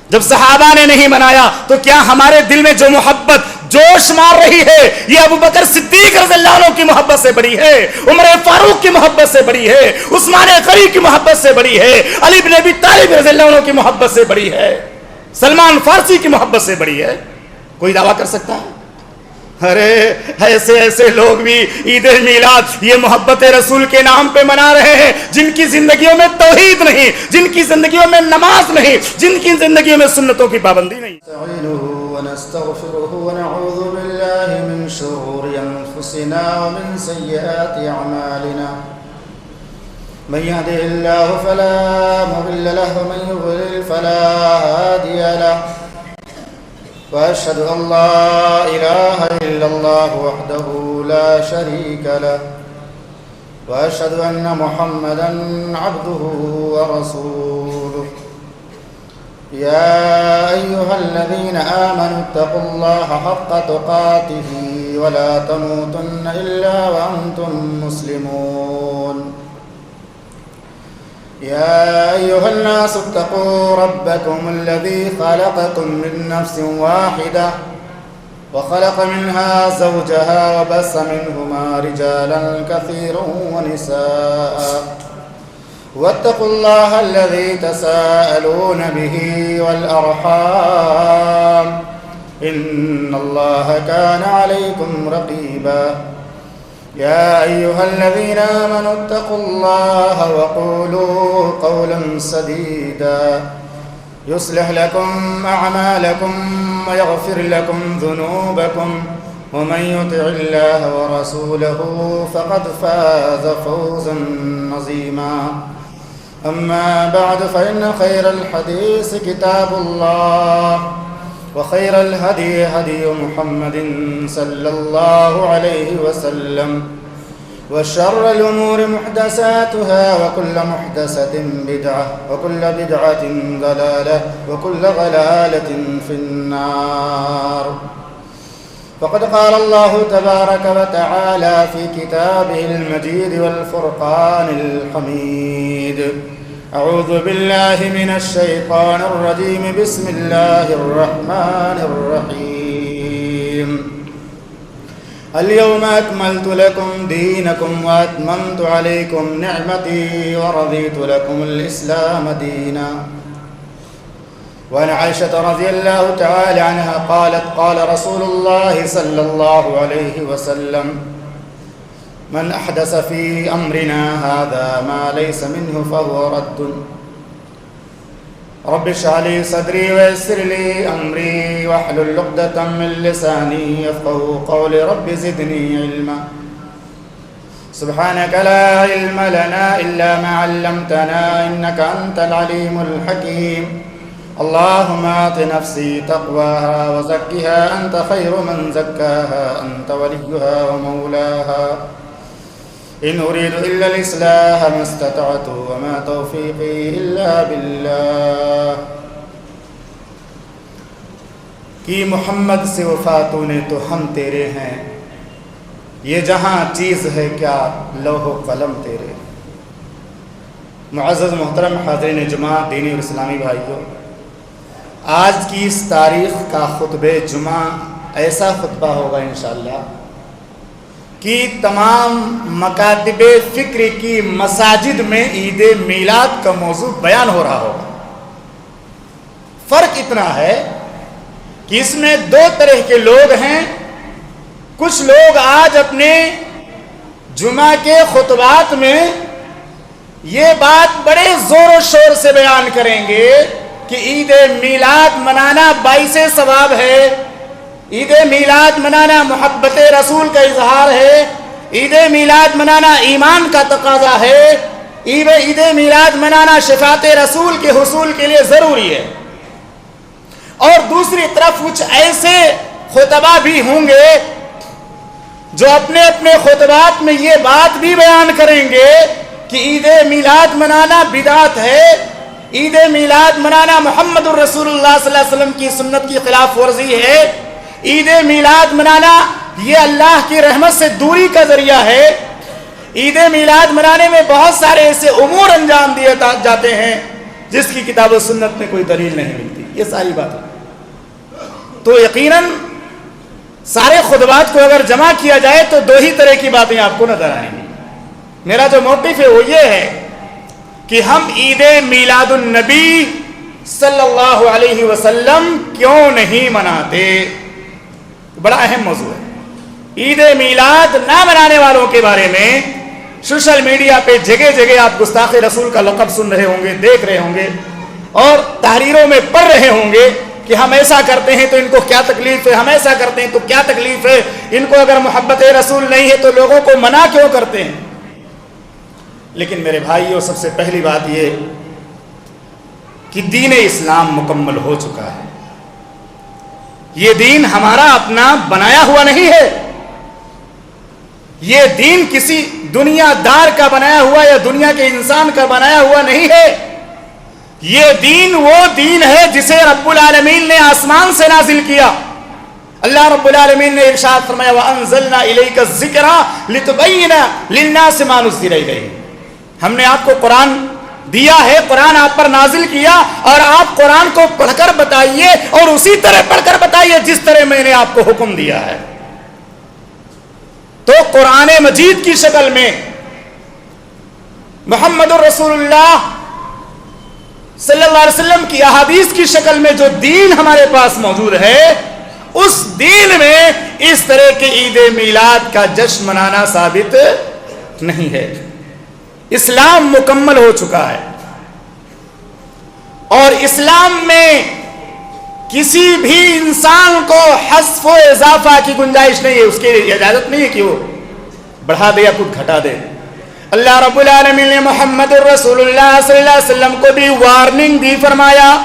جب صحابہ نے نہیں منایا تو کیا ہمارے دل میں جو محبت جوش مار رہی ہے یہ ابو بکر صدیق رضی اللہ عنہ کی محبت سے بڑی ہے، عمر فاروق کی محبت سے بڑی ہے، عثمان غنی کی محبت سے بڑی ہے، علی بن ابی طالب رضی اللہ عنہ کی محبت سے بڑی ہے، سلمان فارسی کی محبت سے بڑی ہے؟ کوئی دعویٰ کر سکتا ہے؟ ارے ایسے ایسے لوگ بھی عید میلاد یہ محبت رسول کے نام پہ منا رہے ہیں جن کی زندگیوں میں توحید نہیں، جن کی زندگیوں میں نماز نہیں، جن کی زندگیوں میں سنتوں کی پابندی نہیں۔ ونستغفره ونعوذ بالله من شرور أنفسنا ومن سيئات أعمالنا من يهده الله فلا مضل له ومن يضلل فلا هادي له وأشهد أن لا إله إلا الله وحده لا شريك له وأشهد أن محمدا عبده ورسوله يا أيها الذين آمنوا اتقوا الله حق تقاته ولا تموتن إلا وأنتم مسلمون يا أيها الناس اتقوا ربكم الذي خلقكم من نفس واحدة وخلق منها زوجها وبث منهما رجالا كثيرا ونساء واتقوا الله الذي تساءلون به والأرحام إن الله كان عليكم رقيبا يا أيها الذين آمنوا اتقوا الله وقولوا قولا سديدا يصلح لكم أعمالكم ويغفر لكم ذنوبكم ومن يطع الله ورسوله فقد فاز فوزا عظيما أما بعد فإن خير الحديث كتاب الله وخير الهدي هدي محمد صلى الله عليه وسلم وشر الأمور محدثاتها وكل محدثة بدعة وكل بدعة ضلالة وكل ضلالة في النار فقد قال الله تبارك وتعالى في كتابه المجيد والفرقان الحميد أعوذ بالله من الشيطان الرجيم بسم الله الرحمن الرحيم اليوم أكملت لكم دينكم وأتممت عليكم نعمتي ورضيت لكم الإسلام دينا وعن عائشة رضي الله تعالى عنها قالت قال رسول الله صلى الله عليه وسلم من أحدث في أمرنا هذا ما ليس منه فهو رد رب اشرح لي صدري ويسر لي أمري واحلل عقدة من لساني يفقهوا قولي رب زدني علما سبحانك لا علم لنا إلا ما علمتنا إنك أنت العليم الحكيم اللهم آت نفسي تقواها وزكها أنت خير من زكاها أنت وليها ومولاها إن أريد إلا الإصلاح ما استطعت وما توفيقي إلا بالله کہ محمد سے وفاتوں نے تو ہم تیرے ہیں، یہ جہاں چیز ہے کیا لوح و قلم تیرے۔ معزز محترم حاضرین جمعہ، دینی اور اسلامی بھائیوں، آج کی اس تاریخ کا خطبہ جمعہ ایسا خطبہ ہوگا انشاءاللہ کہ تمام مکاتب فکر کی مساجد میں عید میلاد کا موضوع بیان ہو رہا ہوگا۔ فرق اتنا ہے کہ اس میں دو طرح کے لوگ ہیں۔ کچھ لوگ آج اپنے جمعہ کے خطبات میں یہ بات بڑے زور و شور سے بیان کریں گے کہ عید میلاد منانا باعث ثواب ہے، عید میلاد منانا محبت رسول کا اظہار ہے، عید میلاد منانا ایمان کا تقاضا ہے، عید میلاد منانا شفاعت رسول کے حصول کے لیے ضروری ہے۔ اور دوسری طرف کچھ ایسے خطبہ بھی ہوں گے جو اپنے اپنے خطبات میں یہ بات بھی بیان کریں گے کہ عید میلاد منانا بدعت ہے، عید میلاد منانا محمد الرسول اللہ صلی اللہ علیہ وسلم کی سنت کی خلاف ورزی ہے، عید میلاد منانا یہ اللہ کی رحمت سے دوری کا ذریعہ ہے، عید میلاد منانے میں بہت سارے ایسے امور انجام دیے جاتے ہیں جس کی کتاب و سنت میں کوئی دلیل نہیں ملتی. یہ ساری باتیں تو یقیناً سارے خطبات کو اگر جمع کیا جائے تو دو ہی طرح کی باتیں آپ کو نظر آئیں گی. میرا جو موقف ہے وہ یہ ہے کہ ہم عید میلاد النبی صلی اللہ علیہ وسلم کیوں نہیں مناتے. بڑا اہم موضوع ہے. عید میلاد نہ منانے والوں کے بارے میں سوشل میڈیا پہ جگہ جگہ آپ گستاخ رسول کا لقب سن رہے ہوں گے, دیکھ رہے ہوں گے اور تحریروں میں پڑھ رہے ہوں گے کہ ہم ایسا کرتے ہیں تو ان کو کیا تکلیف ہے, ہم ایسا کرتے ہیں تو کیا تکلیف ہے, ان کو اگر محبت رسول نہیں ہے تو لوگوں کو منع کیوں کرتے ہیں. لیکن میرے بھائیوں, سب سے پہلی بات یہ کہ دین اسلام مکمل ہو چکا ہے. یہ دین ہمارا اپنا بنایا ہوا نہیں ہے. یہ دین کسی دنیا دار کا بنایا ہوا یا دنیا کے انسان کا بنایا ہوا نہیں ہے. یہ دین وہ دین ہے جسے رب العالمین نے آسمان سے نازل کیا. اللہ رب العالمین نے ارشاد فرمایا وَأَنزَلْنَا إِلَيْكَ الذِّكْرَ لِتُبَيِّنَ لِلنَّاسِ مَا نُزِّلَ إِلَيْهِمْ. ہم نے آپ کو قرآن دیا ہے, قرآن آپ پر نازل کیا اور آپ قرآن کو پڑھ کر بتائیے اور اسی طرح پڑھ کر بتائیے جس طرح میں نے آپ کو حکم دیا ہے. تو قرآن مجید کی شکل میں محمد الرسول اللہ صلی اللہ علیہ وسلم کی احادیث کی شکل میں جو دین ہمارے پاس موجود ہے, اس دین میں اس طرح کے عید میلاد کا جشن منانا ثابت نہیں ہے. اسلام مکمل ہو چکا ہے اور اسلام میں کسی بھی انسان کو حذف و اضافہ کی گنجائش نہیں ہے. اس کی اجازت نہیں ہے کہ وہ بڑھا دے یا کچھ گھٹا دے. اللہ رب العالمین نے محمد الرسول اللہ صلی اللہ علیہ وسلم کو بھی وارننگ دی, فرمایا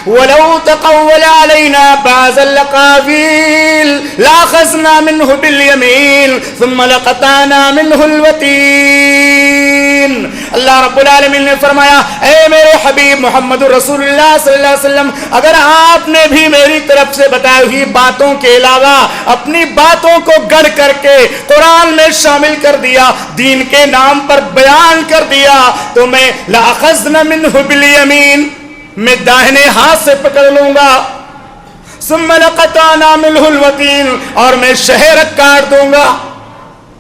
وَلَوْ تَقَوَّلَ عَلَيْنَا بَعْضَ الْأَقَاوِيلِ لَأَخَذْنَا مِنْهُ بِالْيَمِينِ ثُمَّ لَقَطَعْنَا مِنْهُ الْوَتِينَ. اللہ رب العالمین نے فرمایا اے میرے حبیب محمد الرسول اللہ صلی اللہ علیہ وسلم, اگر آپ نے بھی میری طرف سے بتائی ہوئی باتوں کے علاوہ اپنی باتوں کو گڑھ کر کے قرآن میں شامل کر دیا, دین کے نام پر بیان کر دیا, تو میں لَأَخَذْنَا مِنْهُ بِالْيَمِينِ, میں داہنے ہاتھ سے پکڑ لوں گا, ثم لقطعنا منه الوتين, اور میں شہر کاٹ دوں گا.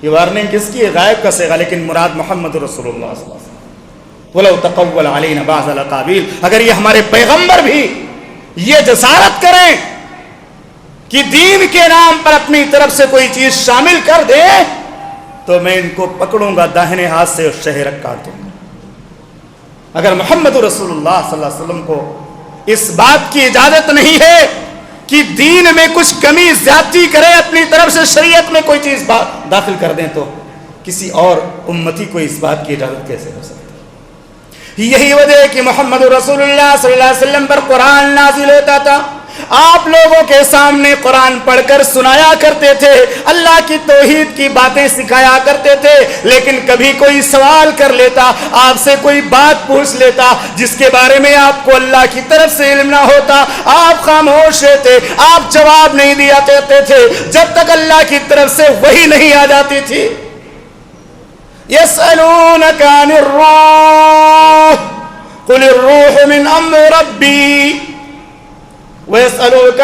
یہ وارننگ کس کی ہے؟ غائب کا صیغہ, لیکن مراد محمد رسول اللہ صلی اللہ علیہ وسلم. ولو تقول علینا بعض الاقاویل, اگر یہ ہمارے پیغمبر بھی یہ جسارت کریں کہ دین کے نام پر اپنی طرف سے کوئی چیز شامل کر دے, تو میں ان کو پکڑوں گا داہنے ہاتھ سے اور شہر کاٹ دوں گا. اگر محمد رسول اللہ صلی اللہ علیہ وسلم کو اس بات کی اجازت نہیں ہے کہ دین میں کچھ کمی زیادتی کریں, اپنی طرف سے شریعت میں کوئی چیز داخل کر دیں, تو کسی اور امتی کو اس بات کی اجازت کیسے ہو سکتی؟ یہی وجہ ہے کہ محمد رسول اللہ صلی اللہ علیہ وسلم پر قرآن نازل ہوتا تھا, آپ لوگوں کے سامنے قرآن پڑھ کر سنایا کرتے تھے, اللہ کی توحید کی باتیں سکھایا کرتے تھے. لیکن کبھی کوئی سوال کر لیتا, آپ سے کوئی بات پوچھ لیتا جس کے بارے میں آپ کو اللہ کی طرف سے علم نہ ہوتا, آپ خاموش رہتے, آپ جواب نہیں دیا کرتے تھے جب تک اللہ کی طرف سے وحی نہیں آ جاتی تھی. يَسْأَلُونَكَ عَنِ الرُّوحِ قُلِ الرُّوحُ مِنْ أَمْرِ رَبِّي وَيَسْأَلُونَكَ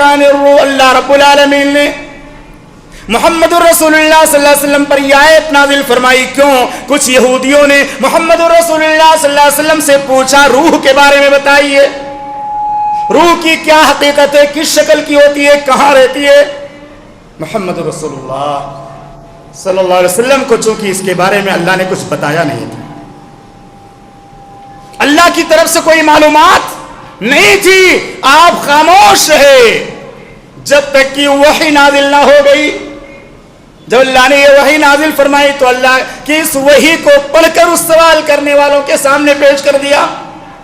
عَنِ الرُّوحِ. اللہ رب العالمین نے محمد الرسول اللہ صلی اللہ علیہ وسلم پر یہ آیت نازل فرمائی. کیوں؟ کچھ یہودیوں نے محمد الرسول اللہ صلی اللہ علیہ وسلم سے پوچھا روح کے بارے میں بتائیے, روح کی کیا حقیقت ہے, کس شکل کی ہوتی ہے, کہاں رہتی ہے. محمد رسول اللہ صلی اللہ علیہ وسلم کو چونکہ اس کے بارے میں اللہ نے کچھ بتایا نہیں تھا, اللہ کی طرف سے کوئی معلومات نہیں تھی, آپ خاموش رہے جب تک کہ وحی نازل نہ ہو گئی. جب اللہ نے یہ وحی نازل فرمائی تو اللہ کی اس وحی کو پڑھ کر اس سوال کرنے والوں کے سامنے پیش کر دیا.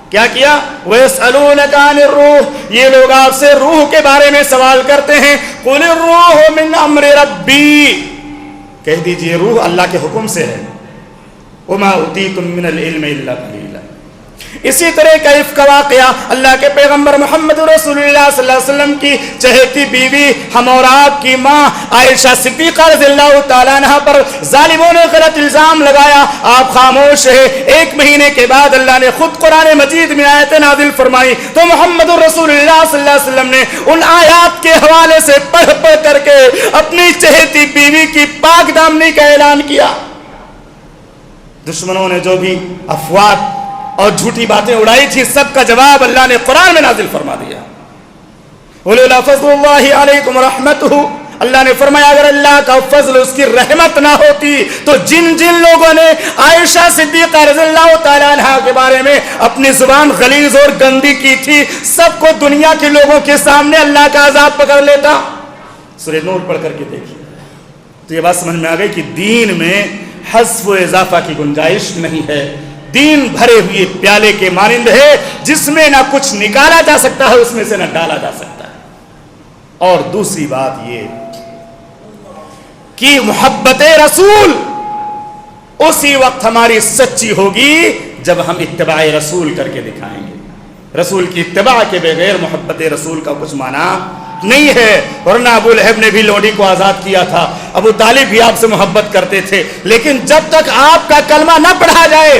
کیا کیا؟ وَيَسْأَلُونَكَ عَنِ الرُّوحِ, یہ لوگ آپ سے روح کے بارے میں سوال کرتے ہیں. قُلِ الرُّوحُ مِنْ أَمْرِ رَبِّي, کہہ دیجئے روح اللہ کے حکم سے ہے. وَمَا أُوتِيتُم مِّنَ الْعِلْمِ إِلَّا قَلِيلًا, اسی طرح کا عفق کا واقعہ اللہ کے پیغمبر محمد رسول اللہ صلی اللہ علیہ وسلم کی چہیتی بیوی ہم اور آپ کی ماں عائشہ صدیقہ رضی اللہ تعالیٰ عنہ پر ظالموں نے غلط الزام لگایا، آپ خاموش رہے۔ 1 مہینے کے بعد اللہ نے خود قرآن مجید میں آیت نازل فرمائی تو محمد رسول اللہ صلی اللہ علیہ وسلم نے ان آیات کے حوالے سے پڑھ پڑھ کر کے اپنی چہیتی بیوی کی پاک دامنی کا اعلان کیا۔ دشمنوں نے جو بھی افواہ اور جھوٹی باتیں اڑائی تھی، سب کا جواب اللہ نے قرآن میں نازل فرما دیا۔ وَلَوْلَا فَضْلُ اللَّهِ عَلَيْكُمْ وَرَحْمَتُهُ، اللہ نے فرمایا اگر اللہ کا فضل، اس کی رحمت نہ ہوتی تو جن جن لوگوں نے عائشہ صدیقہ رضی اللہ تعالیٰ عنہ کے بارے میں اپنی زبان غلیظ اور گندی کی تھی، سب کو دنیا کے لوگوں کے سامنے اللہ کا عذاب پکڑ لیتا۔ سورہ نور پڑھ کر کے دیکھیے تو یہ بات سمجھ میں آ گئی کہ دین میں حذف و اضافہ کی گنجائش نہیں ہے۔ دین بھرے ہوئے پیالے کے مانند ہے، جس میں نہ کچھ نکالا جا سکتا ہے، اس میں سے نہ ڈالا جا سکتا ہے۔ اور دوسری بات یہ کہ محبت رسول اسی وقت ہماری سچی ہوگی جب ہم اتباع رسول کر کے دکھائیں گے۔ رسول کی اتباع کے بغیر محبت رسول کا کچھ معنی نہیں ہے۔ ورنہ ابو لہب نے بھی لوڈی کو آزاد کیا تھا، ابو طالب بھی آپ سے محبت کرتے تھے، لیکن جب تک آپ کا کلمہ نہ پڑھا جائے،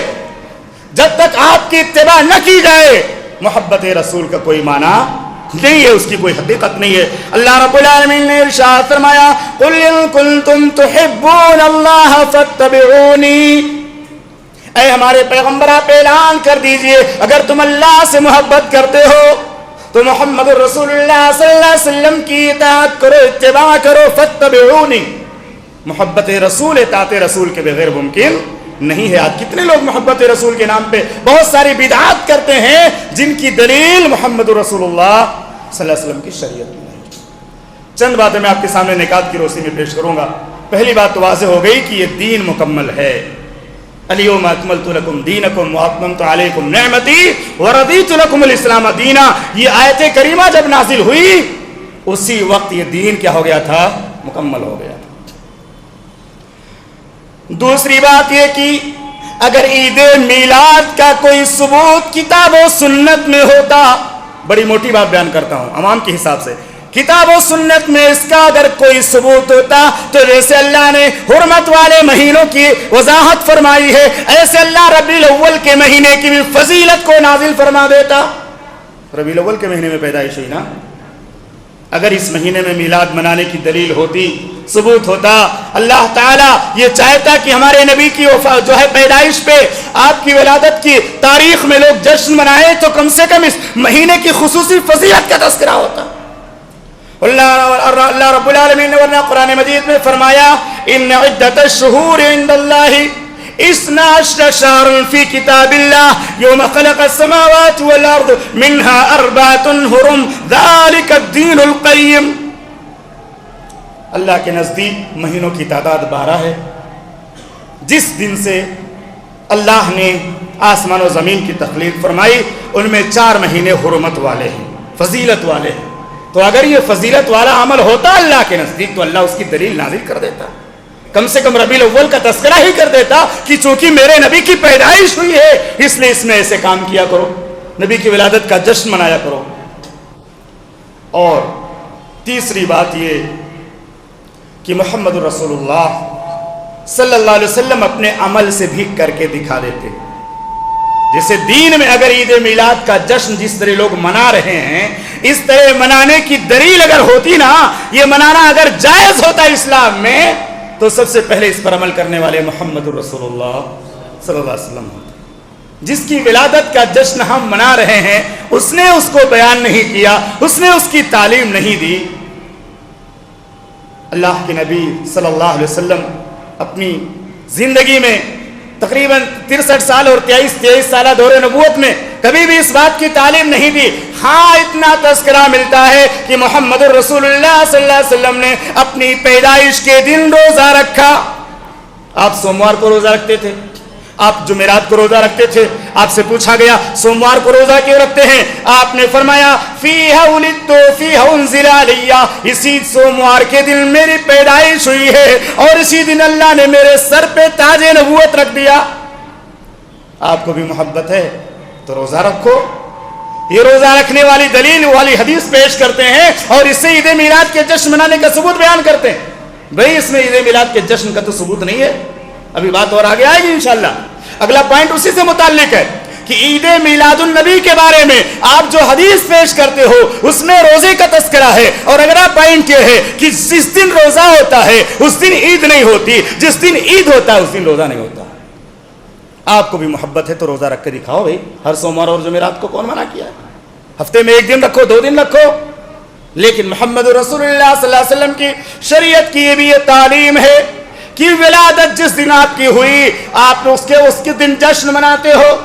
جب تک آپ کی اتباع نہ کی جائے، محبت رسول کا کوئی معنی نہیں ہے، اس کی کوئی حقیقت نہیں ہے۔ اللہ رب العالمین نے ارشاد فرمایا قُلْ إِن كُنتُمْ تُحِبُّونَ اللَّهَ فَاتَّبِعُونِي، اے ہمارے پیغمبر آپ اعلان کر دیجئے اگر تم اللہ سے محبت کرتے ہو تو محمد رسول اللہ صلی اللہ علیہ وسلم کی اطاعت کرو، اتباع کرو۔ فَاتَّبِعُونِي، محبت رسول اطاعت رسول کے بغیر ممکن نہیں ہے۔ آج کتنے لوگ محبت رسول کے نام پہ بہت ساری بدعات کرتے ہیں جن کی دلیل محمد رسول اللہ صلی اللہ علیہ وسلم کی شریعت میں نہیں۔ چند باتیں میں آپ کے سامنے نکات کی روشنی میں پیش کروں گا۔ پہلی بات تو واضح ہو گئی کہ یہ دین مکمل ہے۔ الیوم اکملت لکم دینکم واتممت علیکم نعمتی ورضیت لکم الاسلام دینا، یہ آیت کریمہ جب نازل ہوئی اسی وقت یہ دین کیا ہو گیا تھا؟ مکمل ہو گیا تھا۔ دوسری بات یہ کہ اگر عید میلاد کا کوئی ثبوت کتاب و سنت میں ہوتا، بڑی موٹی بات بیان کرتا ہوں عوام کے حساب سے، کتاب و سنت میں اس کا اگر کوئی ثبوت ہوتا تو جیسے اللہ نے حرمت والے مہینوں کی وضاحت فرمائی ہے، ایسے اللہ ربیع الاول کے مہینے کی بھی فضیلت کو نازل فرما دیتا۔ ربیع الاول کے مہینے میں پیدائش ہوئی نا، اگر اس مہینے میں میلاد منانے کی دلیل ہوتی، ثبوت ہوتا، اللہ تعالیٰ یہ چاہتا کہ ہمارے نبی کی جو ہے پیدائش پہ، آپ کی ولادت کی تاریخ میں لوگ جشن منائے تو کم سے کم اس مہینے کی خصوصی فضیلت کا تذکرہ ہوتا۔ اللہ رب العالمین نے ورنہ قرآن مجید میں فرمایا ان عدت الشہور عند اللہ 12 شهرا في كتاب الله يوم خلق السماوات والأرض منها 4 حرم ذلك الدين القيم۔ اللہ کے نزدیک مہینوں کی تعداد 12 ہے، جس دن سے اللہ نے آسمان و زمین کی تخلیق فرمائی ان میں 4 مہینے حرمت والے ہیں، فضیلت والے ہیں۔ تو اگر یہ فضیلت والا عمل ہوتا اللہ کے نزدیک تو اللہ اس کی دلیل نازل کر دیتا، کم سے کم ربیع الاول کا تذکرہ ہی کر دیتا کہ چونکہ میرے نبی کی پیدائش ہوئی ہے اس لیے اس میں ایسے کام کیا کرو، نبی کی ولادت کا جشن منایا کرو۔ اور تیسری بات یہ کہ محمد رسول اللہ صلی اللہ علیہ وسلم اپنے عمل سے بھی کر کے دکھا دیتے۔ جیسے دین میں اگر عید میلاد کا جشن جس طرح لوگ منا رہے ہیں اس طرح منانے کی دلیل اگر ہوتی نا، یہ منانا اگر جائز ہوتا اسلام میں تو سب سے پہلے اس پر عمل کرنے والے محمد رسول اللہ صلی اللہ علیہ وسلم ہوتے۔ جس کی ولادت کا جشن ہم منا رہے ہیں اس نے اس کو بیان نہیں کیا، اس نے اس کی تعلیم نہیں دی۔ اللہ کے نبی صلی اللہ علیہ وسلم اپنی زندگی میں تقریباً 63 سال اور 23 سالہ دور نبوت میں کبھی بھی اس بات کی تعلیم نہیں دی۔ ہاں اتنا تذکرہ ملتا ہے کہ محمد رسول اللہ صلی اللہ علیہ وسلم نے اپنی پیدائش کے دن روزہ رکھا۔ آپ سوموار کو روزہ رکھتے تھے، آپ جمعرات کو روزہ رکھتے تھے۔ آپ سے پوچھا گیا سوموار کو روزہ کیوں رکھتے ہیں؟ آپ نے فرمایا فیہا ولدت فیہا انزل علی، اسی سوموار کے دن میری پیدائش ہوئی ہے اور اسی دن اللہ نے میرے سر پہ تاج نبوت رکھ دیا۔ آپ کو بھی محبت ہے تو روزہ رکھو. یہ روزہ رکھنے والی دلیل والی حدیث پیش کرتے ہیں اور اس سے عید میلاد کے جشن منانے کا ثبوت بیان کرتے ہیں. بھئی اس میں عید میلاد کے جشن کا تو ثبوت نہیں ہے. ابھی بات اور آگے آئے گی انشاءاللہ. اگلا پوائنٹ اسی سے متعلق ہے کہ عید میلاد النبی کے بارے میں آپ جو حدیث پیش کرتے ہو اس میں روزے کا تذکرہ ہے. اور اگلا پوائنٹ یہ ہے کہ جس دن روزہ ہوتا ہے اس دن عید نہیں ہوتی, جس دن عید ہوتا ہے اس دن روزہ نہیں ہوتا. آپ کو بھی محبت ہے تو روزہ رکھ کے دکھاؤ بھائی. ہر سوموار اور جمعرات کو کون منع کیا ہے؟ ہفتے میں 1 دن رکھو, 2 دن رکھو. لیکن محمد رسول اللہ صلی اللہ علیہ وسلم کی شریعت کی یہ بھی یہ تعلیم ہے کہ ولادت جس دن آپ کی ہوئی آپ اس کے دن جشن مناتے ہو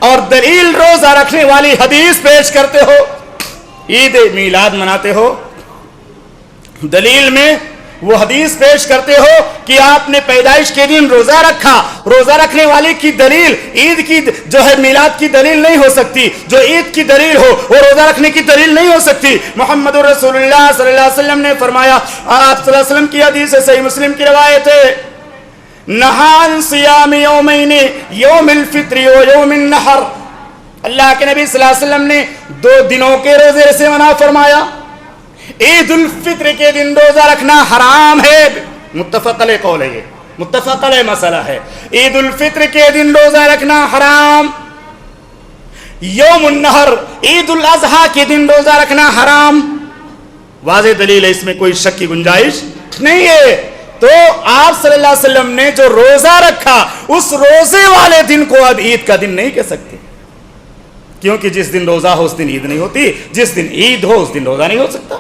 اور دلیل روزہ رکھنے والی حدیث پیش کرتے ہو. عید میلاد مناتے ہو, دلیل میں وہ حدیث پیش کرتے ہو کہ آپ نے پیدائش کے دن روزہ رکھا. روزہ رکھنے والے کی دلیل عید کی جو ہے میلاد کی دلیل نہیں ہو سکتی. جو عید کی دلیل ہو وہ روزہ رکھنے کی دلیل نہیں ہو سکتی. محمد رسول اللہ صلی اللہ علیہ وسلم نے فرمایا, آپ صلی اللہ علیہ وسلم کی حدیث ہے, صحیح مسلم کی روایت ہے, نہان صیام یومین یوم الفطر و یوم النحر. اللہ کے نبی صلی اللہ علیہ وسلم نے 2 دنوں کے روزے سے منع فرمایا. عید الفطر کے دن روزہ رکھنا حرام ہے. متفق علیہ قول ہے, یہ متفق علیہ مسئلہ ہے. عید الفطر کے دن روزہ رکھنا حرام. یوم النحر عید الاضحیٰ کے دن روزہ رکھنا حرام. واضح دلیل ہے, اس میں کوئی شک کی گنجائش نہیں ہے. تو آپ صلی اللہ علیہ وسلم نے جو روزہ رکھا اس روزے والے دن کو اب عید کا دن نہیں کہہ سکتے, کیونکہ جس دن روزہ ہو اس دن عید نہیں ہوتی, جس دن عید ہو اس دن روزہ نہیں ہو سکتا.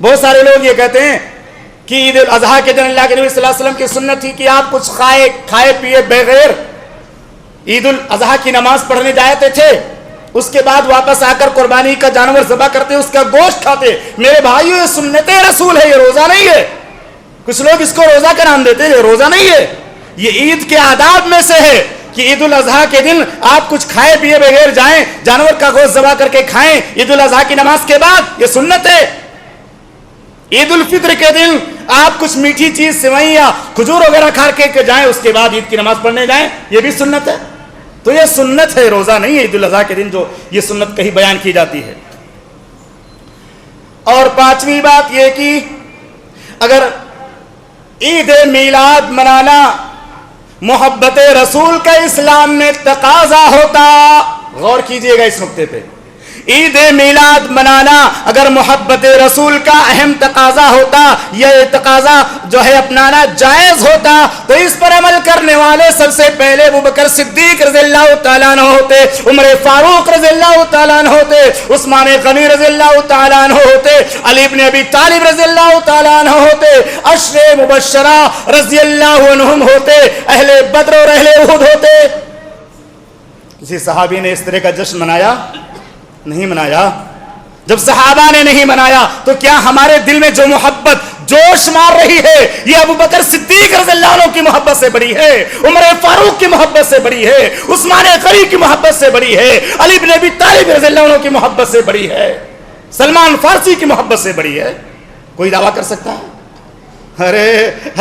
بہت سارے لوگ یہ کہتے ہیں کہ عید الاضحیٰ کے دن اللہ کے نبی صلی اللہ علیہ وسلم کی سنت تھی کہ آپ کچھ کھائے پیے بغیر عید الاضحیٰ کی نماز پڑھنے جاتے تھے, اس کے بعد واپس آ کر قربانی کا جانور ذبح کرتے, اس کا گوشت کھاتے. میرے بھائیو یہ سنت رسول ہے, یہ روزہ نہیں ہے. کچھ لوگ اس کو روزہ کا نام دیتے ہیں, یہ روزہ نہیں ہے. یہ عید کے آداب میں سے ہے کہ عید الاضحیٰ کے دن آپ کچھ کھائے پیے بغیر جائیں, جانور کا گوشت ذبح کر کے کھائیں عید الاضحیٰ کی نماز کے بعد, یہ سنت ہے. عید الفطر کے دن آپ کچھ میٹھی چیز سوئیں یا کھجور وغیرہ کھا کے جائیں, اس کے بعد عید کی نماز پڑھنے جائیں, یہ بھی سنت ہے. تو یہ سنت ہے, روزہ نہیں ہے عید الاضحیٰ کے دن جو یہ سنت کہیں بیان کی جاتی ہے. اور 5ویں بات یہ کہ اگر عید میلاد منانا محبت رسول کا اسلام میں تقاضا ہوتا, غور کیجئے گا اس نقطے پہ, عید میلاد منانا اگر محبت رسول کا اہم تقاضا ہوتا, یہ تقاضا جو ہے اپنانا جائز ہوتا, تو اس پر عمل کرنے والے سب سے پہلے ابوبکر صدیق رضی اللہ تعالیٰ عنہ ہوتے, عمر فاروق رضی اللہ تعالیٰ عنہ ہوتے, عثمان غنی رضی اللہ تعالیٰ عنہ ہوتے, علی بن ابی طالب رضی اللہ تعالیٰ عنہ ہوتے, عشر مبشرہ رضی اللہ عنہم ہوتے, اہل بدر اور اہل احد ہوتے. کسی صحابی نے اس طرح کا جشن منایا؟ نہیں منایا. جب صحابہ نے نہیں منایا تو کیا ہمارے دل میں جو محبت جوش مار رہی ہے یہ ابوبکر صدیق رضی اللہ عنہ کی محبت سے بڑی ہے, عمر فاروق کی محبت سے بڑی ہے, عثمان غنی کی محبت سے بڑی ہے, علی بن ابی طالب رضی اللہ عنہ کی محبت سے بڑی ہے, سلمان فارسی کی محبت سے بڑی ہے؟ کوئی دعویٰ کر سکتا ہے؟ ارے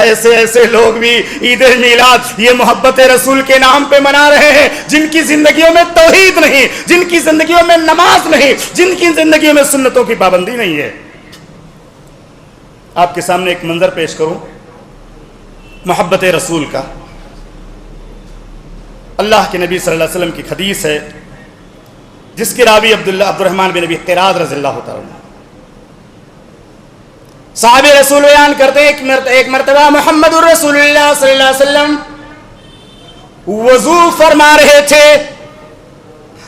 ایسے لوگ بھی عید میلاد یہ محبت رسول کے نام پہ منا رہے ہیں جن کی زندگیوں میں توحید نہیں, جن کی زندگیوں میں نماز نہیں, جن کی زندگیوں میں سنتوں کی پابندی نہیں ہے. آپ کے سامنے ایک منظر پیش کروں محبت رسول کا. اللہ کے نبی صلی اللہ علیہ وسلم کی حدیث ہے جس کے راوی عبد الرحمن بن ابی قراد رضی اللہ تعالیٰ عنہ. صحابہ رسول بیان کرتے ہیں ایک مرتبہ محمد رسول اللہ صلی اللہ علیہ وسلم وضو فرما رہے تھے.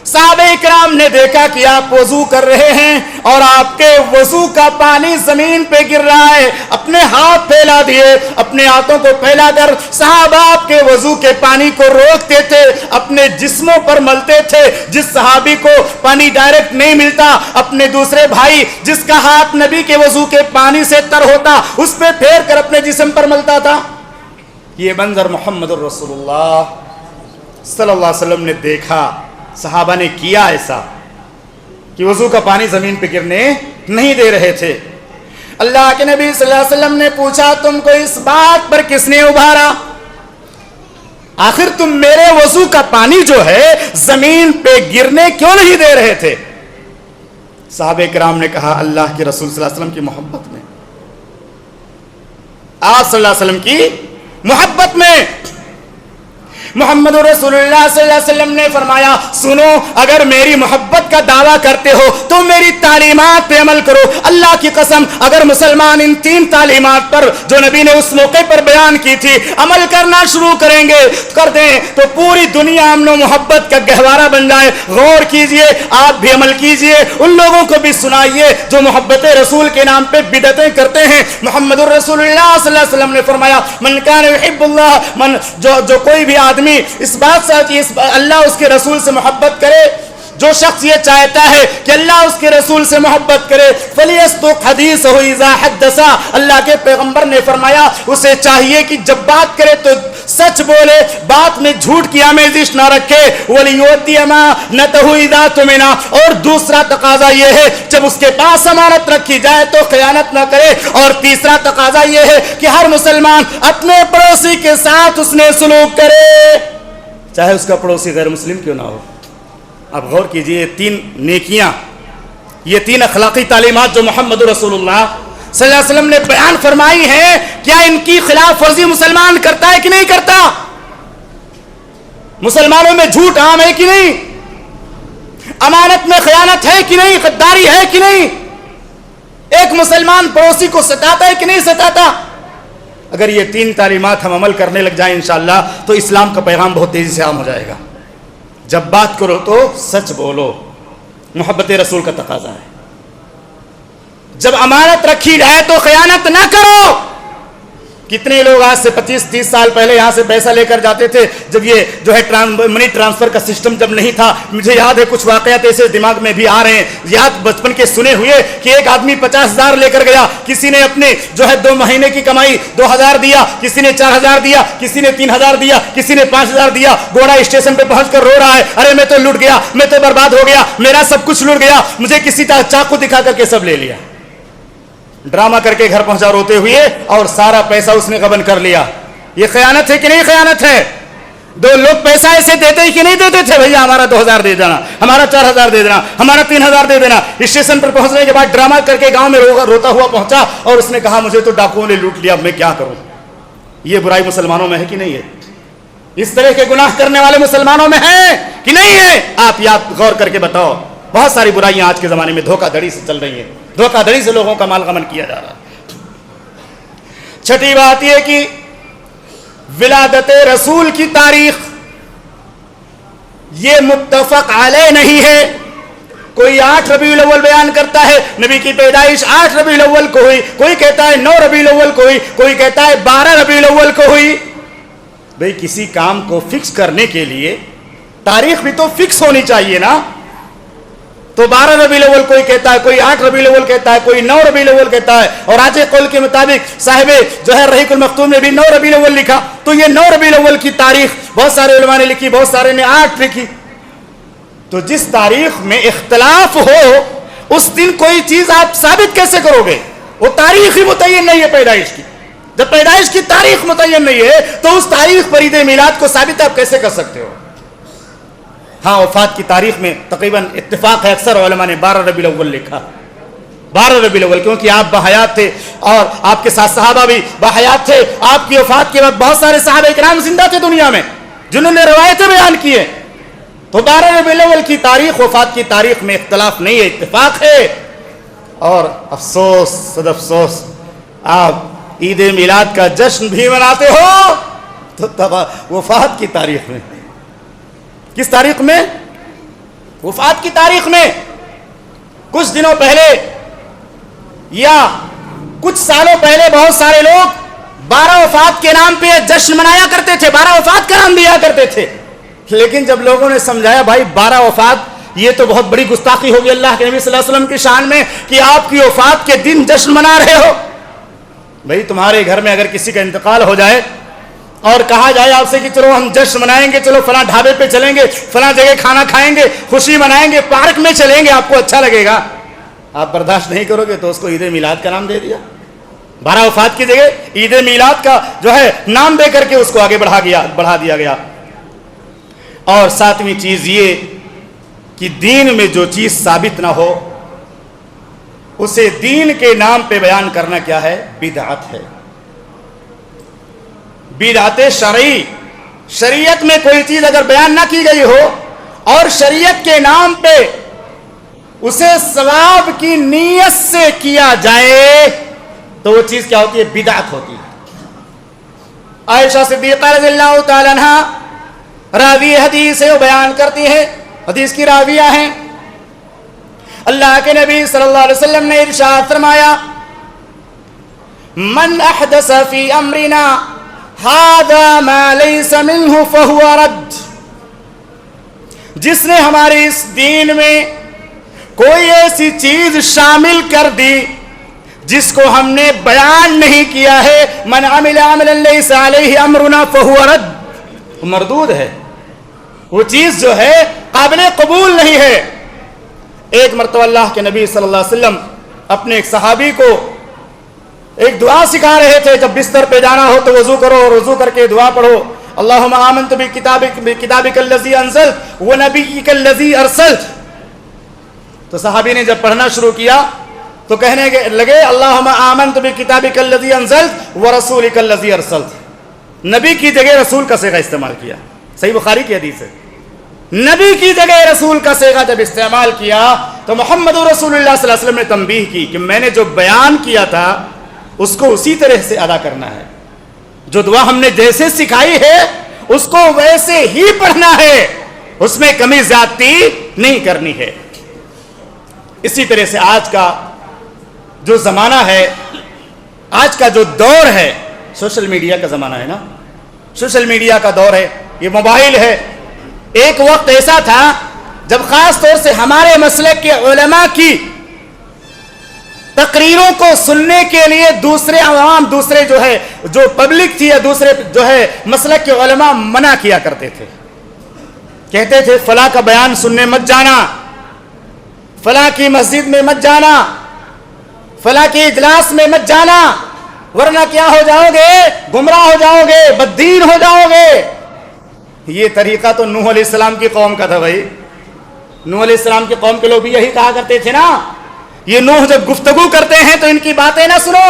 صحابہ اکرام نے دیکھا کہ آپ وضو کر رہے ہیں اور آپ کے وضو کا پانی زمین پہ گر رہا ہے. اپنے ہاتھ پھیلا دیے, اپنے ہاتھوں کو پھیلا کر صحابہ آپ کے وضو کے پانی کو روکتے تھے, اپنے جسموں پر ملتے تھے. جس صحابی کو پانی ڈائریکٹ نہیں ملتا اپنے دوسرے بھائی جس کا ہاتھ نبی کے وضو کے پانی سے تر ہوتا اس پہ پھیر کر اپنے جسم پر ملتا تھا. یہ منظر محمد رسول اللہ صلی اللہ علیہ وسلم نے دیکھا. صحابہ نے کیا ایسا کہ وضو کا پانی زمین پہ گرنے نہیں دے رہے تھے. اللہ کے نبی صلی اللہ علیہ وسلم نے پوچھا تم کو اس بات پر کس نے ابھارا؟ آخر تم میرے وضو کا پانی جو ہے زمین پہ گرنے کیوں نہیں دے رہے تھے؟ صحابہ کرام نے کہا اللہ کے رسول صلی اللہ علیہ وسلم کی محبت میں، آپ صلی اللہ علیہ وسلم کی محبت میں۔ محمد رسول اللہ صلی اللہ علیہ وسلم نے فرمایا سنو، اگر میری محبت کا دعویٰ کرتے ہو تو میری تعلیمات پہ عمل کرو۔ اللہ کی قسم اگر مسلمان ان 3 تعلیمات پر جو نبی نے اس موقع پر بیان کی تھی عمل کرنا شروع کر دیں تو پوری دنیا امن و محبت کا گہوارہ بن جائے۔ غور کیجئے، آپ بھی عمل کیجئے، ان لوگوں کو بھی سنائیے جو محبت رسول کے نام پہ بدعتیں کرتے ہیں۔ محمد رسول اللہ صلی اللہ علیہ وسلم نے فرمایا من کان یحب اللہ، جو کوئی بھی آدمی اس بات سے اللہ اس کے رسول سے محبت کرے، جو شخص یہ چاہتا ہے کہ اللہ اس کے رسول سے محبت کرے فلیصدق حدیثہ اذا حدث، اللہ کے پیغمبر نے فرمایا اسے چاہیے کہ جب بات کرے تو سچ بولے، بات میں جھوٹ کی آمیزش نہ رکھے، ولیؤدی امانتہ اذا اؤتمن، اور دوسرا تقاضا یہ ہے جب اس کے پاس امانت رکھی جائے تو خیانت نہ کرے، اور تیسرا تقاضا یہ ہے کہ ہر مسلمان اپنے پڑوسی کے ساتھ اس نے سلوک کرے چاہے اس کا پڑوسی غیر مسلم کیوں نہ ہو۔ اب غور کیجئے، یہ 3 نیکیاں، یہ 3 اخلاقی تعلیمات جو محمد رسول اللہ صلی اللہ علیہ وسلم نے بیان فرمائی ہیں، کیا ان کی خلاف ورزی مسلمان کرتا ہے کہ نہیں کرتا؟ مسلمانوں میں جھوٹ عام ہے کہ نہیں؟ امانت میں خیانت ہے کہ نہیں؟ غداری ہے کہ نہیں؟ ایک مسلمان پڑوسی کو ستاتا ہے کہ نہیں ستاتا؟ اگر یہ 3 تعلیمات ہم عمل کرنے لگ جائیں انشاءاللہ تو اسلام کا پیغام بہت تیزی سے عام ہو جائے گا۔ جب بات کرو تو سچ بولو، محبت رسول کا تقاضا ہے۔ جب امانت رکھی جائے تو خیانت نہ کرو۔ کتنے لوگ آج سے 25-30 سال پہلے یہاں سے پیسہ لے کر جاتے تھے، جب یہ جو ہے منی ٹرانسفر کا سسٹم جب نہیں تھا۔ مجھے یاد ہے کچھ واقعات ایسے دماغ میں بھی آ رہے ہیں، یاد بچپن کے سنے ہوئے کہ ایک آدمی 50,000 لے کر گیا، کسی نے اپنے جو ہے 2 مہینے کی کمائی 2,000 دیا، کسی نے 4,000 دیا، کسی نے 3,000 دیا، کسی نے 5,000 دیا۔ گوڑا اسٹیشن پہ پہنچ کر رو رہا ہے ارے میں تو لٹ گیا، میں تو برباد ہو گیا، میرا سب کچھ لٹ گیا، مجھے کسی طرح چاقو دکھا کر کے سب لے لیا۔ ڈرامہ کر کے گھر پہنچا روتے ہوئے اور سارا پیسہ اس نے غبن کر لیا۔ یہ خیانت ہے کہ نہیں خیانت ہے؟ 2 لوگ پیسہ ایسے دیتے ہی کہ نہیں دیتے تھے، بھیا ہمارا 2,000 دے دینا، ہمارا 4,000 دے دینا، ہمارا 3,000 دے دینا۔ اسٹیشن پر پہنچنے کے بعد ڈرامہ کر کے گاؤں میں روتا ہوا پہنچا اور اس نے کہا مجھے تو ڈاکوؤں نے لوٹ لیا، میں کیا کروں؟ یہ برائی مسلمانوں میں ہے کہ نہیں ہے؟ اس طرح کے گناہ کرنے والے مسلمانوں میں ہیں کہ نہیں ہے؟ آپ یاد غور کر کے بتاؤ۔ بہت ساری برائیاں آج کے زمانے میں دھوکہ دھڑی سے چل رہی ہیں، دھوکہ دھڑی سے لوگوں کا مال غنم کیا جا رہا ہے۔ چھٹی بات یہ کہ ولادت رسول کی تاریخ یہ متفق علیہ نہیں ہے۔ کوئی 8 ربیع الاول بیان کرتا ہے، نبی کی پیدائش 8 ربیع الاول کو ہوئی، کوئی کہتا ہے 9 ربیع الاول کو ہوئی، کوئی کہتا ہے 12 ربیع الاول کو ہوئی۔ بھئی کسی کام کو فکس کرنے کے لیے تاریخ بھی تو فکس ہونی چاہیے نا۔ تو 12 ربیع الاول کوئی کہتا ہے، کوئی 8 ربیع الاول کہتا ہے، کوئی 9 ربیع الاول کہتا ہے، اور راجح قول کے مطابق صاحب جو ہے رحیق المختوم نے بھی 9 ربیع الاول لکھا۔ تو یہ 9 ربیع الاول کی تاریخ بہت سارے علماء نے لکھی، بہت سارے نے 8 لکھی۔ تو جس تاریخ میں اختلاف ہو اس دن کوئی چیز آپ ثابت کیسے کرو گے؟ وہ تاریخ ہی متعین نہیں ہے پیدائش کی۔ جب پیدائش کی تاریخ متعین نہیں ہے تو اس تاریخ پر عید میلاد کو ثابت آپ کیسے کر سکتے ہو؟ ہاں وفات کی تاریخ میں تقریباً اتفاق ہے، اکثر علماء نے 12 ربیع الاول لکھا۔ 12 ربیع الاول کیونکہ آپ باحیات تھے اور آپ کے ساتھ صحابہ بھی باحیات تھے۔ آپ کی وفات کے بعد بہت سارے صحابہ کرام زندہ تھے دنیا میں جنہوں نے روایتیں بیان کی ہیں۔ تو 12 ربیع الاول کی تاریخ وفات کی تاریخ میں اختلاف نہیں ہے، اتفاق ہے۔ اور افسوس صد افسوس آپ عید میلاد کا جشن بھی مناتے ہو تو وفات کی تاریخ میں، کس تاریخ میں؟ وفات کی تاریخ میں۔ کچھ دنوں پہلے یا کچھ سالوں پہلے بہت سارے لوگ 12 وفات کے نام پہ جشن منایا کرتے تھے، 12 وفات کا نام دیا کرتے تھے۔ لیکن جب لوگوں نے سمجھایا بھائی 12 وفات یہ تو بہت بڑی گستاخی ہوگی اللہ کے نبی صلی اللہ علیہ وسلم کی شان میں کہ آپ کی وفات کے دن جشن منا رہے ہو۔ بھئی تمہارے گھر میں اگر کسی کا انتقال ہو جائے اور کہا جائے آپ سے کہ چلو ہم جشن منائیں گے، چلو فلاں ڈھابے پہ چلیں گے، فلاں جگہ کھانا کھائیں گے، خوشی منائیں گے، پارک میں چلیں گے، آپ کو اچھا لگے گا؟ آپ برداشت نہیں کرو گے تو اس کو عید میلاد کا نام دے دیا۔ 12 وفات کی جگہ عید میلاد کا جو ہے نام دے کر کے اس کو آگے بڑھا دیا گیا۔ اور ساتویں چیز یہ کہ دین میں جو چیز ثابت نہ ہو اسے دین کے نام پہ بیان کرنا کیا ہے؟ بدعت ہے. بدعت شرعی، شریعت میں کوئی چیز اگر بیان نہ کی گئی ہو اور شریعت کے نام پہ اسے ثواب کی نیت سے کیا جائے تو وہ چیز کیا ہوتی ہے؟ بدعت ہوتی ہے. عائشہ صدیقہ رضی اللہ تعالی عنہ راوی حدیث ہے، وہ بیان کرتی ہے، حدیث کی راویہ ہیں. اللہ کے نبی صلی اللہ علیہ وسلم نے ارشاد فرمایا من احدث فی امرنا ھذا ما لیس منہ فہو رد. جس نے ہمارے اس دین میں کوئی ایسی چیز شامل کر دی جس کو ہم نے بیان نہیں کیا ہے، من عمل عملا لیس علیہ امرنا فہو رد، مردود ہے، وہ چیز جو ہے قابل قبول نہیں ہے. ایک مرتبہ اللہ کے نبی صلی اللہ علیہ وسلم اپنے ایک صحابی کو ایک دعا سکھا رہے تھے. جب بستر پہ جانا ہو تو وضو کرو اور وضو کر کے دعا پڑھو، اللہم آمنت بکتابک الذی انزلت ونبیک الذی ارسلت. تو صحابی نے جب پڑھنا شروع کیا تو کہنے لگے اللہم آمنت بکتابک الذی انزلت ورسولک الذی ارسلت. نبی کی جگہ رسول کا صیغہ استعمال کیا. صحیح بخاری کی حدیث ہے. نبی کی جگہ رسول کا صیغہ جب استعمال کیا تو محمد رسول اللہ صلی اللہ علیہ وسلم نے تنبیہ کی کہ میں نے جو بیان کیا تھا اس کو اسی طرح سے ادا کرنا ہے. جو دعا ہم نے جیسے سکھائی ہے اس کو ویسے ہی پڑھنا ہے، اس میں کمی زیادتی نہیں کرنی ہے. اسی طرح سے آج کا جو زمانہ ہے، آج کا جو دور ہے، سوشل میڈیا کا زمانہ ہے نا، سوشل میڈیا کا دور ہے، یہ موبائل ہے. ایک وقت ایسا تھا جب خاص طور سے ہمارے مسلک کے علماء کی تقریروں کو سننے کے لیے دوسرے عوام، دوسرے جو ہے جو پبلک تھی یا دوسرے جو ہے مسلک کے علماء منع کیا کرتے تھے. کہتے تھے فلاں کا بیان سننے مت جانا، فلاں کی مسجد میں مت جانا، فلاں کی اجلاس میں مت جانا، ورنہ کیا ہو جاؤ گے؟ گمراہ ہو جاؤ گے، بددین ہو جاؤ گے. یہ طریقہ تو نوح علیہ السلام کی قوم کا تھا بھائی. نوح علیہ السلام کی قوم کے لوگ بھی یہی کہا کرتے تھے نا. یہ نوح جب گفتگو کرتے ہیں تو ان کی باتیں نہ سنو،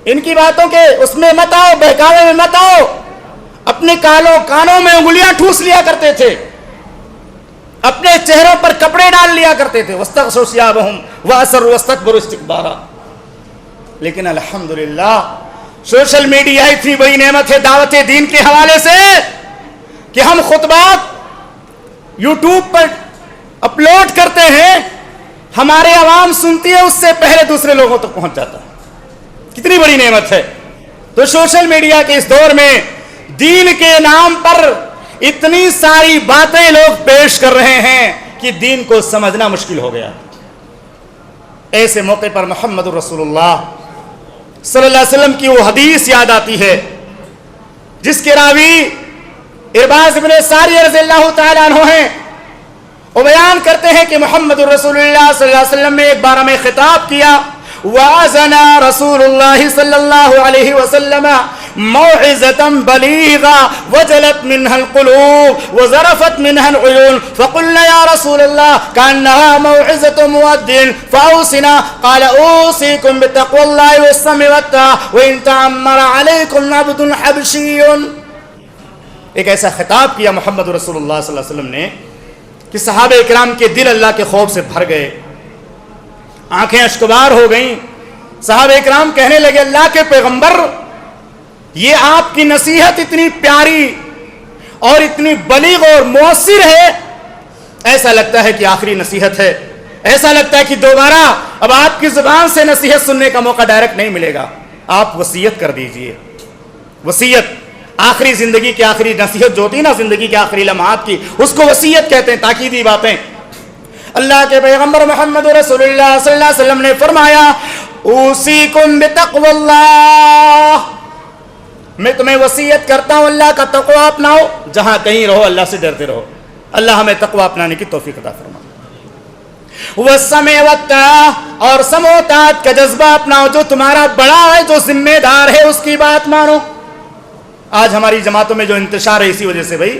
ان کی باتوں کے اس میں مت آؤ، بہکاوے میں مت آؤ. اپنے کانوں میں انگلیاں ٹھوس لیا کرتے تھے، اپنے چہروں پر کپڑے ڈال لیا کرتے تھے. واستغشوا ثيابهم واسروا واستكبروا استكبارا. لیکن الحمدللہ سوشل میڈیا اتنی بڑی نعمت ہے دعوت دین کے حوالے سے کہ ہم خطبات یوٹیوب پر اپلوڈ کرتے ہیں، ہمارے عوام سنتی ہے، اس سے پہلے دوسرے لوگوں تک پہنچ جاتا ہے. کتنی بڑی نعمت ہے. تو سوشل میڈیا کے اس دور میں دین کے نام پر اتنی ساری باتیں لوگ پیش کر رہے ہیں کہ دین کو سمجھنا مشکل ہو گیا. ایسے موقع پر محمد رسول اللہ صلی اللہ علیہ وسلم کی وہ حدیث یاد آتی ہے جس کے راوی ارباز بن ساریہ رضی اللہ تعالیٰ عنہ ہیں. وہ بیان کرتے ہیں کہ محمد رسول اللہ صلی اللہ علیہ وسلم نے ایک بار ہمیں خطاب کیا. وَعَزَنَا رسول اللہ صلی اللہ علیہ وسلم موعظة بلیغة وجلت منها القلوب وزرفت منها العيون فقلنا يا رسول الله كأنها موعظة مؤذن فأوصنا قال أوصيكم بتقوى الله والسمع والطاعة وإن تعمر عليكم عبد حبشي. ایک ایسا خطاب کیا محمد رسول اللہ صلی اللہ علیہ وسلم نے کہ صحابہ اکرام کے دل اللہ کے خوف سے بھر گئے، آنکھیں اشکبار ہو گئیں. صحابہ اکرام کہنے لگے اللہ کے پیغمبر، یہ آپ کی نصیحت اتنی پیاری اور اتنی بلیغ اور مؤثر ہے، ایسا لگتا ہے کہ آخری نصیحت ہے، ایسا لگتا ہے کہ دوبارہ اب آپ کی زبان سے نصیحت سننے کا موقع ڈائریکٹ نہیں ملے گا. آپ وصیت کر دیجئے. وصیت آخری زندگی کی آخری نصیحت جو ہوتی نا، زندگی کے آخری لمحات کی، اس کو وصیت کہتے ہیں، تاکیدی باتیں. اللہ کے پیغمبر محمد رسول اللہ صلی اللہ علیہ وسلم نے فرمایا اوصیکم بتقوی اللہ، میں تمہیں وصیت کرتا ہوں اللہ کا تقوی اپناؤ. جہاں کہیں رہو اللہ سے ڈرتے رہو. اللہ ہمیں تقوی اپنانے کی توفیق عطا فرما. والسمع والطاعہ، اور سمع و طاعت کا جذبہ اپناؤ. جو تمہارا بڑا ہے، جو ذمہ دار ہے، اس کی بات مانو. آج ہماری جماعتوں میں جو انتشار ہے اسی وجہ سے بھائی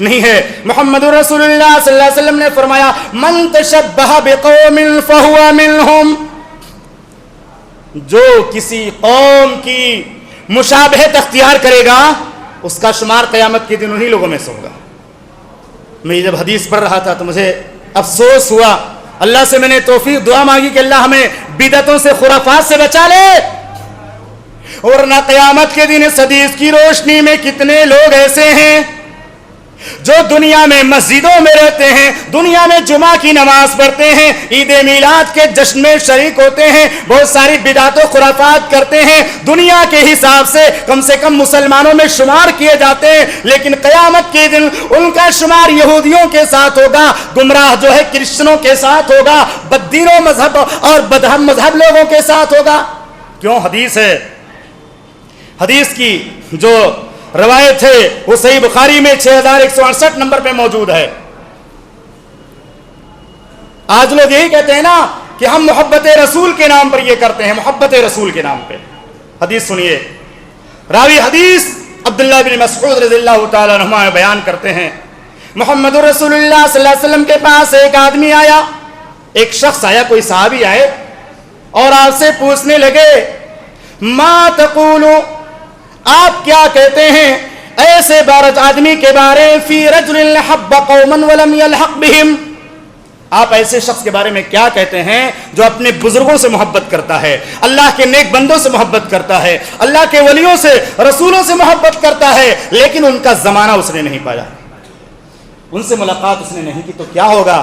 نہیں ہے. محمد رسول اللہ صلی اللہ علیہ وسلم نے فرمایا من تشبہ بقوم فہو منہم، جو کسی قوم کی مشابہت اختیار کرے گا اس کا شمار قیامت کے دن انہی لوگوں میں سے ہوگا. میں جب حدیث پڑھ رہا تھا تو مجھے افسوس ہوا، اللہ سے میں نے توفیق دعا مانگی کہ اللہ ہمیں بدعتوں سے خرافات سے بچا لے. ورنہ قیامت کے دن اس حدیث کی روشنی میں کتنے لوگ ایسے ہیں جو دنیا میں مسجدوں میں رہتے ہیں، دنیا میں جمعہ کی نماز پڑھتے ہیں، عید میلاد کے جشن میں شریک ہوتے ہیں، بہت ساری بدعت و خرافات کرتے ہیں، دنیا کے حساب سے کم مسلمانوں میں شمار کیے جاتے ہیں، لیکن قیامت کے دن ان کا شمار یہودیوں کے ساتھ ہوگا، گمراہ جو ہے کرسچنوں کے ساتھ ہوگا، بددینوں مذہب اور بدہم مذہب لوگوں کے ساتھ ہوگا. کیوں؟ حدیث ہے، حدیث کی جو روایت ہے وہ صحیح بخاری میں 6168 نمبر پہ موجود ہے. آج لوگ یہی کہتے ہیں نا کہ ہم محبت رسول کے نام پر یہ کرتے ہیں، محبت رسول کے نام پہ. حدیث سنیے، راوی حدیث عبداللہ بن مسعود رضی اللہ تعالیٰ عنہ بیان کرتے ہیں محمد رسول اللہ صلی اللہ علیہ وسلم کے پاس ایک آدمی آیا، ایک شخص آیا، کوئی صحابی آئے اور آپ سے پوچھنے لگے ما تقولو، آپ کیا کہتے ہیں ایسے بارج آدمی کے بارے فی رجل حب قوما ولم یلحق بہم، آپ ایسے شخص کے بارے میں کیا کہتے ہیں جو اپنے بزرگوں سے محبت کرتا ہے، اللہ کے نیک بندوں سے محبت کرتا ہے، اللہ کے ولیوں سے رسولوں سے محبت کرتا ہے، لیکن ان کا زمانہ اس نے نہیں پایا، ان سے ملاقات اس نے نہیں کی، تو کیا ہوگا؟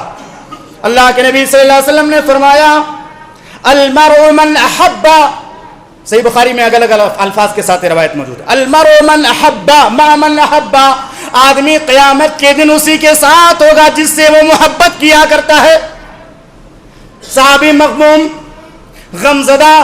اللہ کے نبی صلی اللہ علیہ وسلم نے فرمایا المرء من احب، صحیح بخاری میں الگ الگ الفاظ کے ساتھ روایت موجود ہے، المرء من احب مع من احب، آدمی قیامت کے دن اسی کے ساتھ ہوگا جس سے وہ محبت کیا کرتا ہے. صحابی مغموم، غمزدہ،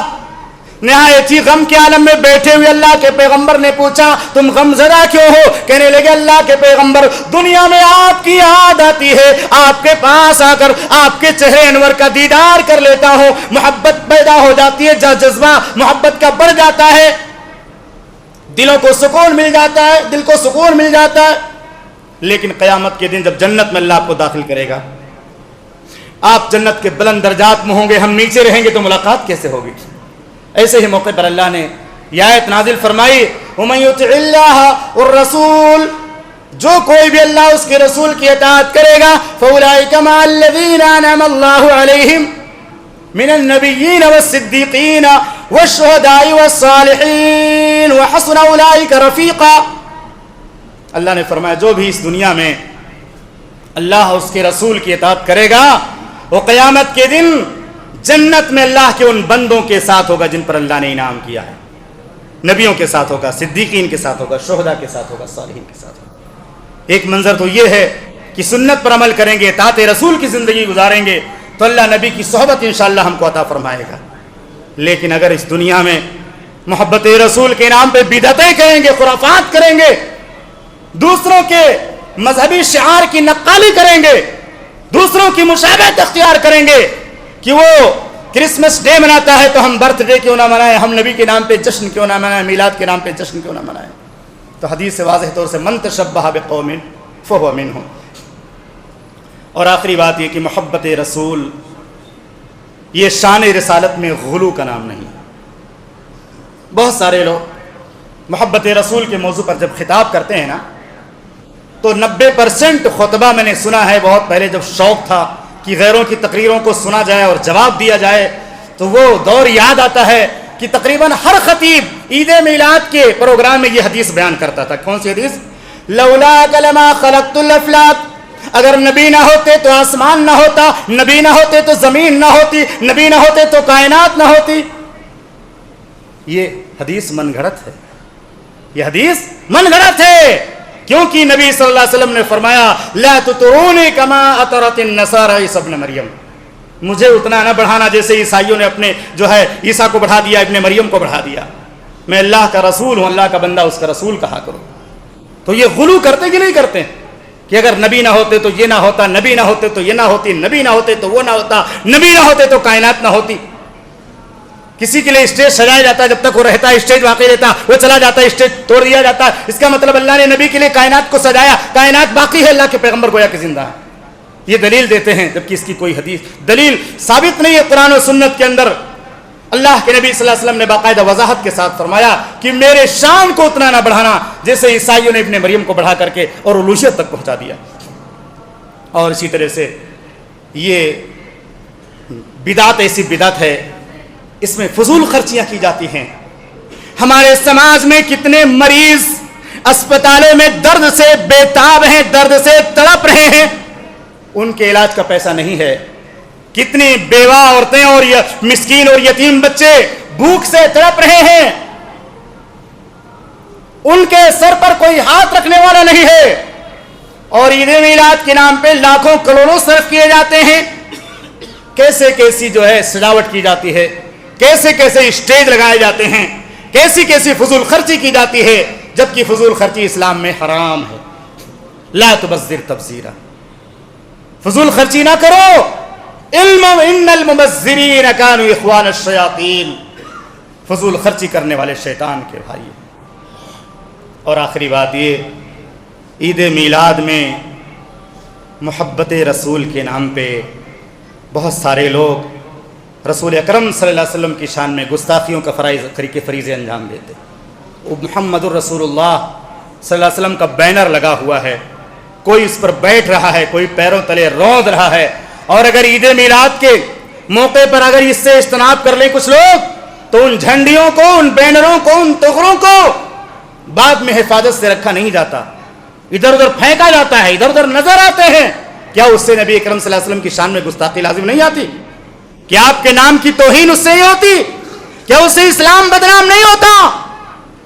نہایت ہی غم کے عالم میں بیٹھے ہوئے اللہ کے پیغمبر نے پوچھا تم غمزدہ کیوں ہو؟ کہنے لگے اللہ کے پیغمبر دنیا میں آپ کی یاد آتی ہے، آپ کے پاس آ کر آپ کے چہرے انور کا دیدار کر لیتا ہوں، محبت پیدا ہو جاتی ہے، جذبہ محبت کا بڑھ جاتا ہے، دلوں کو سکون مل جاتا ہے، دل کو سکون مل جاتا ہے. لیکن قیامت کے دن جب جنت میں اللہ آپ کو داخل کرے گا، آپ جنت کے بلند درجات میں ہوں گے، ہم نیچے رہیں گے، تو ملاقات کیسے ہوگی؟ ایسے ہی موقع پر اللہ نے یہ آیت نازل فرمائی وَمَن يُطِعِ اللَّهَ وَالرَّسُولَ، جو کوئی بھی اللہ اس کے رسول کی اطاعت کرے گا فَأُولَٰئِكَ مَعَ الَّذِينَ أَنْعَمَ اللَّهُ عَلَيْهِمْ مِنَ النَّبِيِّينَ وَالصِّدِّيقِينَ وَالشُّهَدَاءِ وَالصَّالِحِينَ وَحَسُنَ أُولَٰئِكَ رَفِيقًا. اللہ نے فرمایا جو بھی اس دنیا میں اللہ اس کے رسول کی اطاعت کرے گا وہ قیامت کے دن جنت میں اللہ کے ان بندوں کے ساتھ ہوگا جن پر اللہ نے انعام کیا ہے، نبیوں کے ساتھ ہوگا، صدیقین کے ساتھ ہوگا، شہداء کے ساتھ ہوگا، صالحین کے ساتھ ہوگا. ایک منظر تو یہ ہے کہ سنت پر عمل کریں گے، اطاعت رسول کی زندگی گزاریں گے تو اللہ نبی کی صحبت انشاءاللہ ہم کو عطا فرمائے گا. لیکن اگر اس دنیا میں محبت رسول کے نام پہ بدعتیں کریں گے، خرافات کریں گے، دوسروں کے مذہبی شعار کی نقالی کریں گے، دوسروں کی مشابہت اختیار کریں گے کہ وہ کرسمس ڈے مناتا ہے تو ہم برتھ ڈے کیوں نہ منائیں، ہم نبی کے نام پہ جشن کیوں نہ منائیں، میلاد کے نام پہ جشن کیوں نہ منائیں، تو حدیث سے واضح طور سے من تشبہ بقوم فہو منہم. اور آخری بات یہ کہ محبت رسول یہ شان رسالت میں غلو کا نام نہیں. بہت سارے لوگ محبت رسول کے موضوع پر جب خطاب کرتے ہیں نا تو 90% خطبہ میں نے سنا ہے، بہت پہلے جب شوق تھا کہ غیروں کی تقریروں کو سنا جائے اور جواب دیا جائے تو وہ دور یاد آتا ہے کہ تقریباً ہر خطیب عید میلاد کے پروگرام میں یہ حدیث بیان کرتا تھا. کون سی حدیث؟ لولاک لما خلقت الافلاک، اگر نبی نہ ہوتے تو آسمان نہ ہوتا، نبی نہ ہوتے تو زمین نہ ہوتی، نبی نہ ہوتے تو کائنات نہ ہوتی. یہ حدیث من گھڑت ہے، یہ حدیث من گھڑت ہے، کیونکہ نبی صلی اللہ علیہ وسلم نے فرمایا لا تطرونی کما اطرت النصارى عیسی ابن مریم، مجھے اتنا نہ بڑھانا جیسے عیسائیوں نے اپنے جو ہے عیسیٰ کو بڑھا دیا، ابن مریم کو بڑھا دیا. میں اللہ کا رسول ہوں، اللہ کا بندہ، اس کا رسول کہا کرو. تو یہ غلو کرتے کہ نہیں کرتے کہ اگر نبی نہ ہوتے تو یہ نہ ہوتا، نبی نہ ہوتے تو یہ نہ ہوتی، نبی نہ ہوتے تو وہ نہ ہوتا، نبی نہ ہوتے تو کائنات نہ ہوتی. کسی کے لیے اسٹیج سجایا جاتا ہے، جب تک وہ رہتا ہے اسٹیج باقی رہتا، وہ چلا جاتا ہے اسٹیج توڑ دیا جاتا ہے. اس کا مطلب اللہ نے نبی کے لیے کائنات کو سجایا، کائنات باقی ہے، اللہ کے پیغمبر گویا کہ زندہ ہے. یہ دلیل دیتے ہیں جبکہ اس کی کوئی حدیث دلیل ثابت نہیں ہے قرآن و سنت کے اندر. اللہ کے نبی صلی اللہ علیہ وسلم نے باقاعدہ وضاحت کے ساتھ فرمایا کہ میرے شان کو اتنا نہ بڑھانا جیسے عیسائیوں نے ابن مریم کو بڑھا کر کے اور الوہیت تک پہنچا دیا. اور اسی طرح سے یہ بدعت ایسی بدعت ہے، اس میں فضول خرچیاں کی جاتی ہیں. ہمارے سماج میں کتنے مریض اسپتالوں میں درد سے بےتاب ہیں، درد سے تڑپ رہے ہیں، ان کے علاج کا پیسہ نہیں ہے. کتنی بیوہ عورتیں اور مسکین اور یتیم بچے بھوک سے تڑپ رہے ہیں، ان کے سر پر کوئی ہاتھ رکھنے والا نہیں ہے. اور عید میلاد کے نام پہ لاکھوں کروڑوں صرف کیے جاتے ہیں. کیسے کیسی جو ہے سجاوٹ کی جاتی ہے، کیسے کیسے اسٹیج لگائے جاتے ہیں، کیسی کیسی فضول خرچی کی جاتی ہے، جبکہ فضول خرچی اسلام میں حرام ہے. لا تبذر تبذیرا، فضول خرچی نہ کرو. علم ان المبذرین کانوا اخوان الشیاطین، فضول خرچی کرنے والے شیطان کے بھائی. اور آخری بات یہ، عید میلاد میں محبت رسول کے نام پہ بہت سارے لوگ رسول اکرم صلی اللہ علیہ وسلم کی شان میں گستاخیوں کا فریضے انجام دیتے. محمد الرسول اللہ صلی اللہ علیہ وسلم کا بینر لگا ہوا ہے، کوئی اس پر بیٹھ رہا ہے، کوئی پیروں تلے روند رہا ہے. اور اگر عید میلاد کے موقع پر اگر اس سے اجتناب کر لیں کچھ لوگ تو ان جھنڈیوں کو، ان بینروں کو، ان تغروں کو بعد میں حفاظت سے رکھا نہیں جاتا، ادھر ادھر پھینکا جاتا ہے، ادھر ادھر نظر آتے ہیں. کیا اس سے نبی اکرم صلی اللہ علیہ وسلم کی شان میں گستاخی لازم نہیں آتی؟ کیا آپ کے نام کی توہین اس سے نہیں ہوتی؟ کیا اس سے اسلام بدنام نہیں ہوتا؟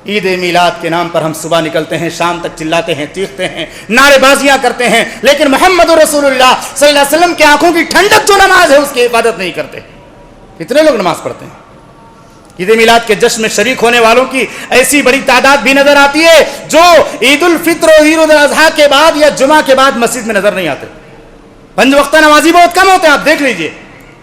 عید میلاد کے نام پر ہم صبح نکلتے ہیں، شام تک چلاتے ہیں، چیختے ہیں، نعرے بازیاں کرتے ہیں، لیکن محمد رسول اللہ صلی اللہ علیہ وسلم کی آنکھوں کی ٹھنڈک جو نماز ہے اس کی حفاظت نہیں کرتے. کتنے لوگ نماز پڑھتے ہیں؟ عید میلاد کے جشن میں شریک ہونے والوں کی ایسی بڑی تعداد بھی نظر آتی ہے جو عید الفطر اور عید الاضحیٰ کے بعد یا جمعہ کے بعد مسجد میں نظر نہیں آتے. 5 وقتہ نمازی بہت کم ہوتے ہیں، آپ دیکھ لیجئے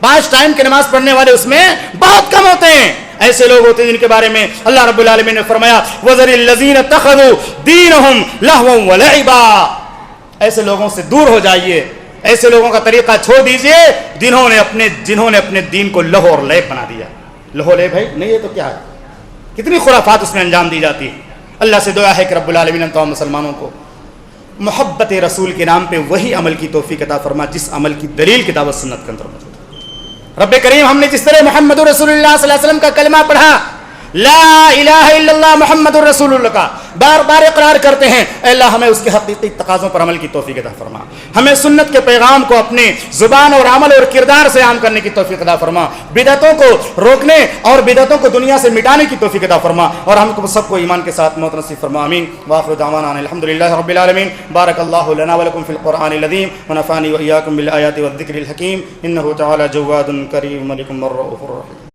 5 ٹائم کے نماز پڑھنے والے اس میں بہت کم ہوتے ہیں. ایسے لوگ ہوتے ہیں جن کے بارے میں اللہ رب العالمین نے فرمایا وَذَرِ الَّذِينَ اتَّخَذُوا دِينَهُمْ لَهْوًا وَلَعِبًا. ایسے لوگوں سے دور ہو جائیے، ایسے لوگوں کا طریقہ چھوڑ دیجئے جنہوں نے اپنے دین کو لہو اور لیپ بنا دیا. لہو لیپ ہے نہیں، یہ تو کیا ہے، کتنی خرافات اس میں انجام دی جاتی ہے. اللہ سے دعا ہے کہ رب العالمین ہم تمام مسلمانوں کو محبت رسول کے نام پہ وہی عمل کی توفیق عطا فرما جس عمل کی دلیل کتاب و سنت کے اندر موجود ہے. رب کریم ہم نے جس طرح محمد رسول اللہ صلی اللہ علیہ وسلم کا کلمہ پڑھا، لا الہ الا اللہ محمد رسول اللہ کا بار بار اقرار کرتے ہیں، اے اللہ ہمیں اس کے حقیقی تقاضوں پر عمل کی توفیق عطا فرما. ہمیں سنت کے پیغام کو اپنے زبان اور عمل اور کردار سے عام کرنے کی توفیق عطا فرما. بدعتوں کو روکنے اور بدعتوں کو دنیا سے مٹانے کی توفیق عطا فرما، اور ہم کو سب کو ایمان کے ساتھ موت نصیب فرما. آمین. وآخر دعوانا الحمدللہ رب العالمین. بارک اللہ لنا ولکم فی القرآن العظیم ونفعنی وإیاکم بالآیات والذکر الحکیم. انہ تعالی جواد کریم ملک رؤوف رحیم.